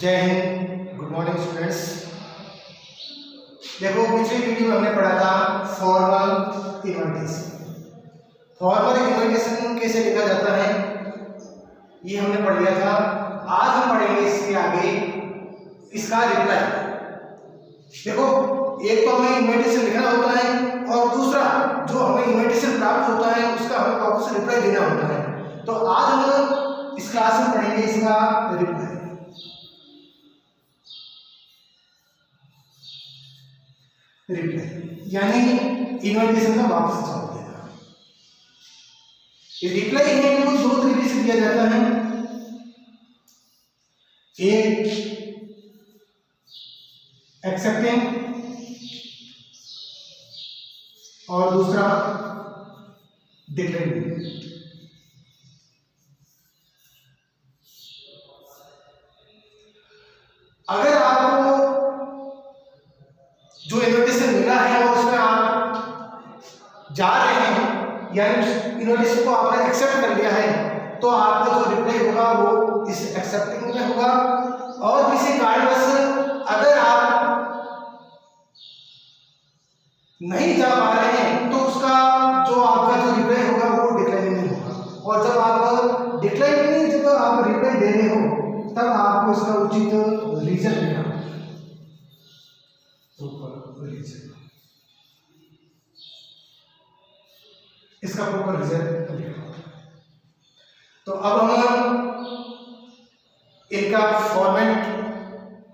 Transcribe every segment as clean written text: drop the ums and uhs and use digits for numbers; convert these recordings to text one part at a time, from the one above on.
जय Hind, good morning students. देखो पिछली वीडियो में हमने पढ़ा था फॉर्मल इन्वर्टेशन। फॉर्मल इन्वर्टेशन कैसे लिखा जाता है ये हमने पढ़ लिया था। आज हम पढ़ेंगे इसके आगे इसका रिप्लाई। देखो एक तो हमें इन्वर्टेशन लिखना होता है और दूसरा जो हमें इन्वर्टेशन प्राप्त होता है उसका हमें वापस रिप्लाई देना होता है। तो आज हम इस क्लास में पढ़ेंगे इसका रिप्लाई। रिप्लाई यानी इन्वर्टेशन का वापस जवाब देना। ये रिप्लाई है वो दो तरीके से दिया जाता है। एक एक्सेप्टिंग और दूसरा डिक्लेयरिंग। अगर आपको जो इन्विटेशन मिला है और उसमें आप जा रहे हैं यानी इन्विटेशन को आपने एक्सेप्ट कर लिया है तो आपका जो रिप्लाई होगा वो इस एक्सेप्टिंग में होगा। और किसी कारणवश अगर आप नहीं जा पा रहे हैं तो उसका जो आपका जो रिप्लाई होगा वो डिक्लाइनिंग होगा। और जब आप डिक्लाइनिंग जब आप रिप्लाई दे रहे हो तब आपको इसका उचित रीजन देना होगा। इसका प्रॉपर रिजल्ट लिखा। तो अब हम इनका फॉर्मेट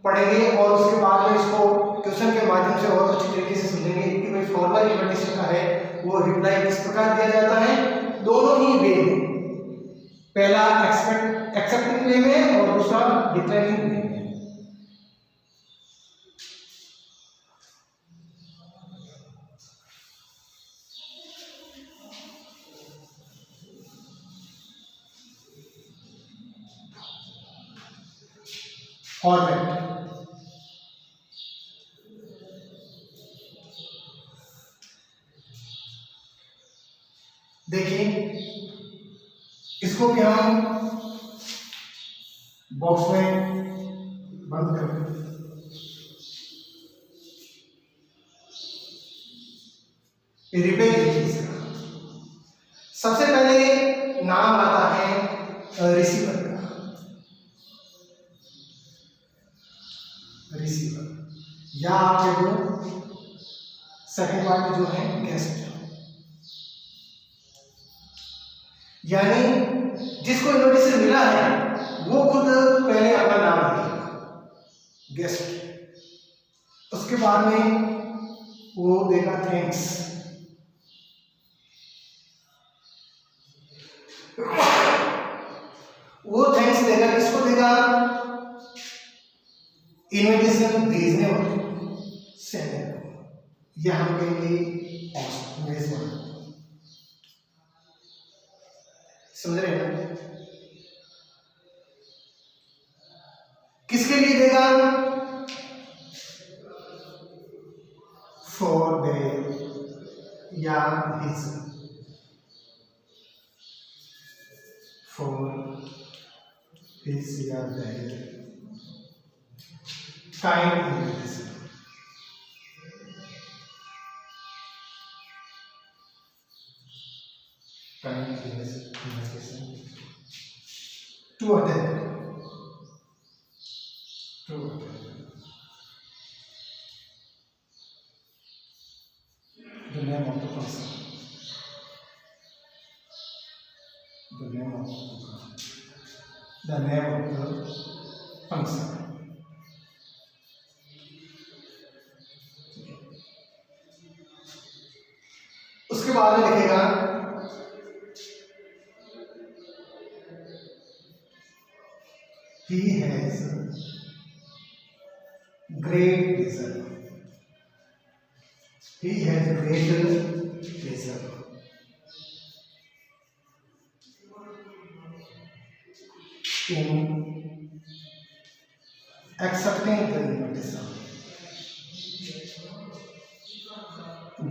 पढ़ेंगे और उसके बाद में इसको क्वेश्चन के माध्यम से और अच्छी तरीके से समझेंगे कि भाई फॉर्मल इन्विटेशन का है वो रिप्लाई किस प्रकार दिया जाता है। दोनों ही वे में, पहला एक्सेप्टिंग वे में और दूसरा डिक्लाइनिंग वे में। फॉर्मेट देखिए, इसको भी हम बॉक्स में बंद कर दें। रिप्लाई देखिए इसका। सबसे पहले नाम आता है रिसीवर का। रिसीवर या आप कह दो सेकंड पार्ट जो है गेस्ट, यानी जिसको इन्विटेशन मिला है वो खुद पहले अपना नाम लिखेगा गेस्ट। उसके बाद में वो देगा थैंक्स। वो थैंक्स देगा, किसको देगा? इन्विटेशन भेजने वाले, सेंडर, या हम कहेंगे मेजबान। समझ रहे हैं? किसके लिए देगा? फॉर देयर या हिज, फॉर हिज या their kind invitation. Kind invitation to attend, to attend the name of the person, the name of the program, the name of the function. उसके बाद में लिखेगा he has great pleasure, he has great pleasure in accepting the invitation,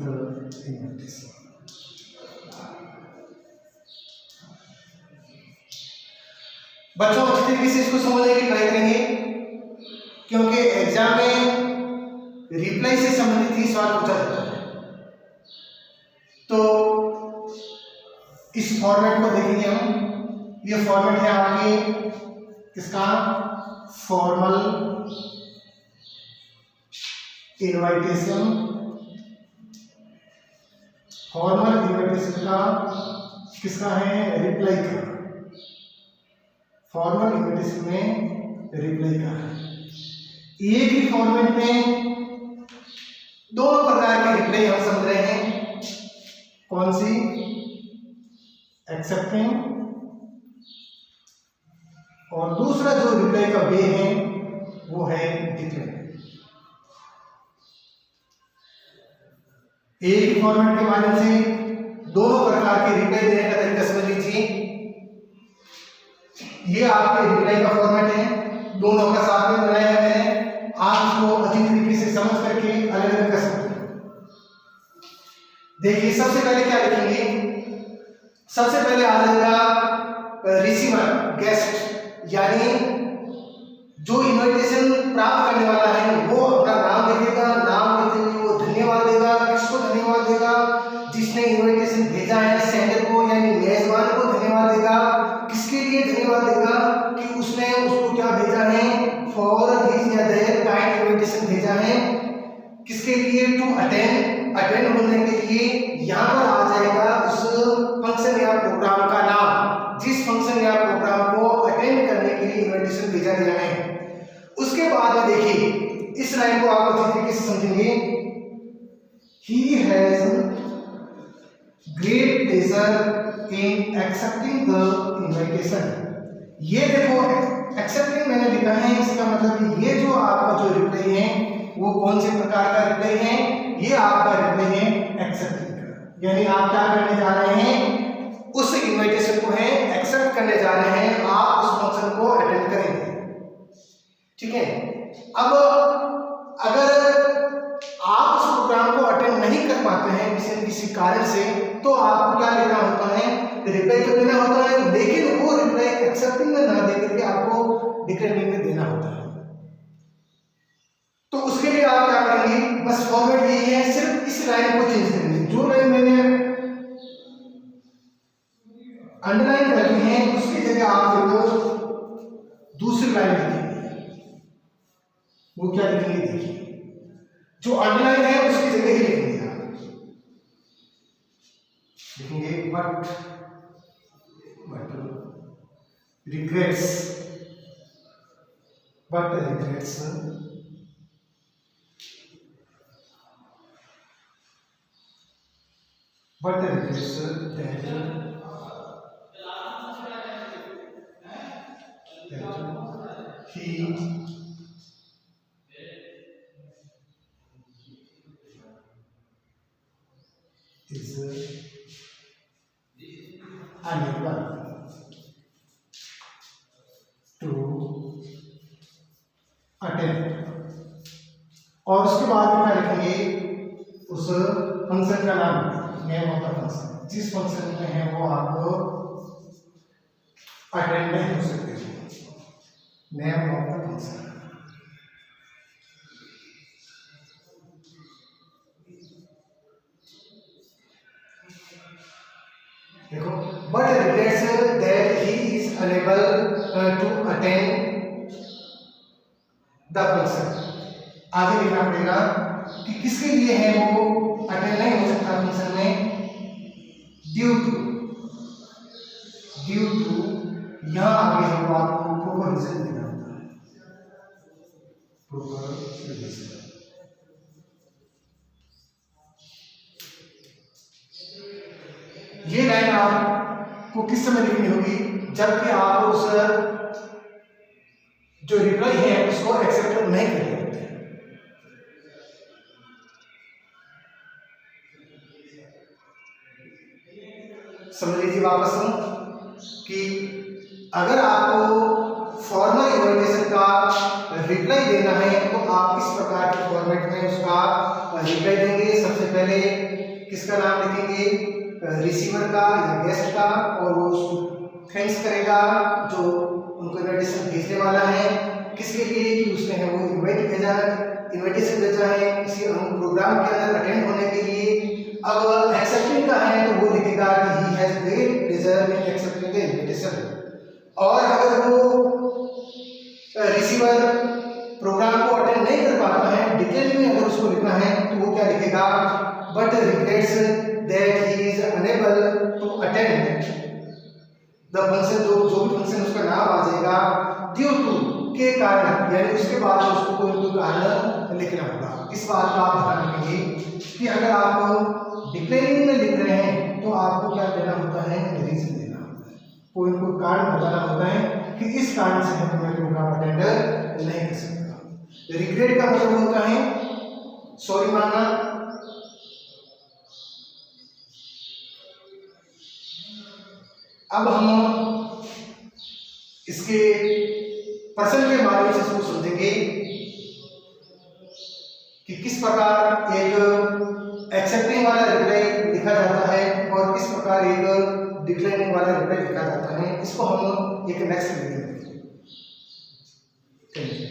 the invitation। बच्चों अच्छी तरीके से इसको समझने की ट्राई करेंगे। क्योंकि एग्जाम में रिप्लाई से संबंधित ही सवाल पूछा जाता है। तो इस फॉर्मेट को देखेंगे हम। ये फॉर्मेट है आपके किसका, फॉर्मल इनविटेशन। फॉर्मल इनविटेशन का किसका है, रिप्लाई का। फॉर्मल इनविटेशन में रिप्लाई का है। एक ही फॉर्मेट में दोनों प्रकार के रिप्लाई हम समझ रहे हैं। कौन सी, एक्सेप्टिंग, और दूसरा जो रिप्लाई का वे है वो है डिक्लेयर। एक ही फॉर्मेट के माध्यम से दोनों प्रकार के रिप्लाई देने का तरीका समझ लीजिए। ये आपके रिप्लाई का फॉर्मेट है, दोनों का साथ में बनाया है मैंने। आप इसको अच्छी तरीके से समझ करके अलग अलग कर सकते हैं। देखिए सबसे पहले क्या लिखेंगे, सबसे पहले आ जाएगा रिसीवर, गेस्ट, यानी जो इनविटेशन प्राप्त करने वाला है वो अपना नाम लिखेगा। नाम लिखते हुए वो धन्यवाद देगा। किसको धन्यवाद देगा, जिसने इनविटेशन भेजा है, सेंडर को यानी मेजबान को धन्यवाद देगा। किसके लिए धन्यवाद देगा, कि उसने उसको क्या भेजा है, फॉर हिज या देयर काइंड इनविटेशन भेजा है। किसके लिए, टू अटेंड, अटेंड होने के लिए। यहाँ पर आ जाएगा उस फंक्शन या प्रोग्राम का नाम, जिस फंक्शन या प्रोग्राम को अटेंड करने के लिए इनविटेशन भेजा गया है। उसके बाद में देखिए इस लाइन को आप अच्छी तरीके से समझेंगे। He has great pleasure in accepting the invitation। ये देखो एक्सेप्टिंग मैंने लिखा है, इसका मतलब कि ये जो आपका जो रिप्लाई है वो कौन से प्रकार का रिप्लाई है, ये आपका रिप्लाई है एक्सेप्टिंग का। यानी आप क्या करने जा रहे हैं, उस इनविटेशन को है एक्सेप्ट करने जा रहे हैं, आप उस फंक्शन को अटेंड करेंगे। ठीक है। अब अगर आप उस प्रोग्राम को अटेंड नहीं कर पाते हैं किसी कारण से, तो आपको क्या लेना होता है, रिप्लाई तो देना होता है, लेकिन वो रिप्लाई एक्सेप्टिंग में ना देकर के आपको डिक्लेयरिंग में देना होता है। तो उसके लिए आप क्या करेंगे, बस फॉर्मेट यही है, सिर्फ इस लाइन को चेंज करेंगे। जो लाइन मैंने अंडरलाइन करनी है उसकी जगह आप देखो दूसरी लाइन लिखेंगे। वो क्या लिखेंगे, देखिए जो अंडरलाइन है उसकी जगह ही लिखेंगे आप। लिखेंगे but regrets, but regrets that he is unable to attend। और उसके बाद में क्या लिखेंगे, उस फंक्शन का नाम, नेम ऑफ द फंक्शन, जिस फंक्शन में है वो आप अटेंड नहीं हो सकते, नेम ऑफ द फंक्शन। देखो but regrets that he is unable to attend the function. आगे लिखना पड़ेगा कि किसके लिए है वो अटेंड नहीं हो सकता फंक्शन में, ड्यू टू यहाँ आगे हमको आपको प्रॉपर रीजन देना होता है, प्रॉपर रीजन। ये लाइन आपको किस समय लिखनी होगी, जबकि आप उस जो रिप्लाई है उसको एक्सेप्ट नहीं कर रहे होते। समझ लीजिए वापस कि अगर आपको फॉर्मल इनविटेशन का रिप्लाई देना है तो आप इस प्रकार के फॉर्मेट में उसका रिप्लाई देंगे। सबसे पहले किसका नाम लिखेंगे, रिसीवर का या गेस्ट का, और वो उसको थैंक्स करेगा जो उनको इनविटेशन भेजने वाला है। किसके लिए कि उसने है वो इनवाइट भेजा है, इनविटेशन भेजा है किसी हम प्रोग्राम के अंदर अटेंड होने के लिए। अब एक्सेप्टिंग का है तो वो लिखेगा कि he has great pleasure in accepting the invitation. और अगर वो रिसीवर प्रोग्राम को अटेंड नहीं कर पाता है, डिटेल में अगर उसको लिखना है तो वो क्या लिखेगा, but regrets that he is unable to attend the function. जो भी फंक्शन उसका नाम आ जाएगा ड्यू टू के कारण, यानी उसके बाद उसको कोई कारण लिखना होगा। इस बात का आप ध्यान रखेंगे कि अगर आप डिक्लेयरिंग में लिख रहे हैं तो आपको क्या देना होता है, रीजन देना होता है, कोई कारण बताना होता है कि इस कारण से मैं प्रोग्राम अटेंड नहीं कर सकता। रिग्रेट का मतलब होता है सॉरी मानना। अब हम इसके प्रश्न के माध्यम से इसको समझेंगे कि किस प्रकार एक एक्सेप्टिंग वाला रिप्लाई लिखा जाता है और किस प्रकार एक डिक्लाइनिंग वाला रिप्लाई लिखा जाता है। इसको हम एक नेक्स्ट वीडियो में देखेंगे।